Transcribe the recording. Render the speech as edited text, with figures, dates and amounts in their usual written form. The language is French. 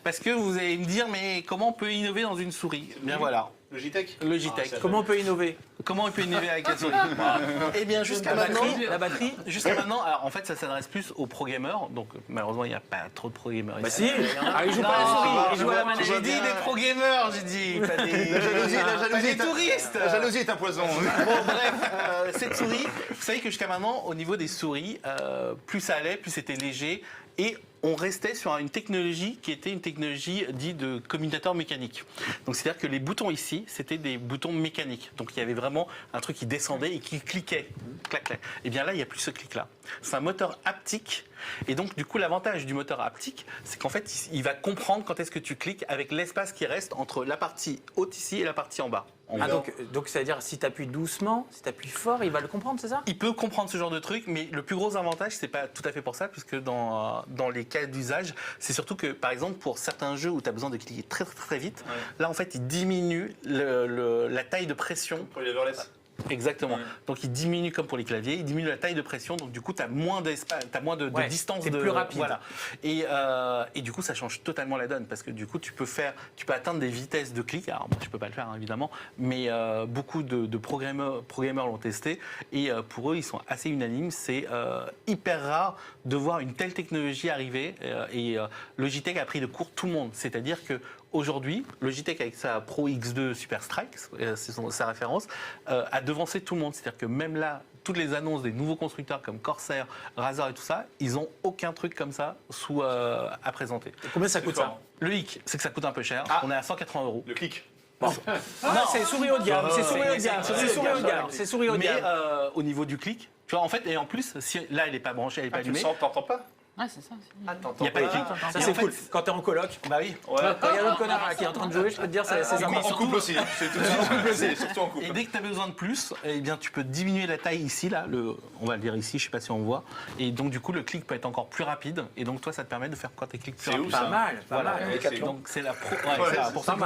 Parce que vous allez me dire, mais comment on peut innover dans une souris? Bien voilà. Logitech. Logitech. Comment on peut innover? Comment on peut innover avec la souris? Eh bien, jusqu'à maintenant, la batterie. Jusqu'à maintenant, alors en fait, ça s'adresse plus aux pro-gamers. Donc, malheureusement, il n'y a pas trop de pro-gamers ici. Bah si. Ah, ils jouent pas à la souris, ils jouent à la manette. J'ai dit des pro-gamers, j'ai dit. Pas des touristes. La jalousie est un poison. Bon, bref, cette souris, vous savez que jusqu'à maintenant, au niveau des souris, plus ça allait, plus c'était léger. Et on restait sur une technologie qui était une technologie dite de commutateur mécanique. Donc c'est-à-dire que les boutons ici, c'était des boutons mécaniques. Donc il y avait vraiment un truc qui descendait et qui cliquait. Clac, clac. Et bien là, il n'y a plus ce clic-là. C'est un moteur haptique. Et donc du coup, l'avantage du moteur haptique, c'est qu'en fait, il va comprendre quand est-ce que tu cliques avec l'espace qui reste entre la partie haute ici et la partie en bas. Ah, donc ça veut dire si tu appuies doucement, si tu appuies fort, il va le comprendre, c'est ça? Il peut comprendre ce genre de truc, mais le plus gros avantage, c'est pas tout à fait pour ça, puisque dans les cas d'usage, c'est surtout que, par exemple, pour certains jeux où tu as besoin de cliquer très très très vite, là en fait, il diminue la taille de pression. Pour les overlays. Exactement. Donc il diminue comme pour les claviers, il diminue la taille de pression, donc du coup tu as moins d'espace, tu as moins de distance. C'est plus rapide. Voilà. Et du coup ça change totalement la donne parce que du coup tu peux atteindre des vitesses de clic. Alors moi je peux pas le faire hein, évidemment, mais beaucoup de programmeurs l'ont testé et pour eux ils sont assez unanimes. C'est hyper rare de voir une telle technologie arriver et Logitech a pris de court tout le monde. C'est-à-dire que aujourd'hui, Logitech avec sa Pro X2 Super Strike, c'est sa référence, a devancé tout le monde. C'est-à-dire que même là, toutes les annonces des nouveaux constructeurs comme Corsair, Razer et tout ça, ils n'ont aucun truc comme ça à présenter. Et combien ça coûte ça? Le hic, c'est que ça coûte un peu cher. On est à 180 €. Le clic. Non, c'est souris haut de gamme, c'est souris haut de gamme, c'est souris haut de gamme, c'est souris haut de gamme. Mais au niveau du clic, tu vois, en fait, et en plus, si, là, elle n'est pas branchée, elle n'est pas allumée. Tu le sens, t'entends pas? Ouais, c'est ça. Il n'y a pas de clic. Ça c'est cool. Quand t'es en coloc, Bah oui. Ouais. quand il y a l'autre connard là qui est en train de jouer, je peux te dire, c'est sympa. En couple aussi. C'est surtout en couple. Et dès que tu as besoin de plus, eh bien, tu peux diminuer la taille ici, là, on va le dire ici, je ne sais pas si on voit. Et donc, du coup, le clic peut être encore plus rapide. Et donc, toi, ça te permet de faire quoi tes clics plus rapides. Pas mal, pas mal. Donc, c'est la pro. Ouais, c'est la pour ça.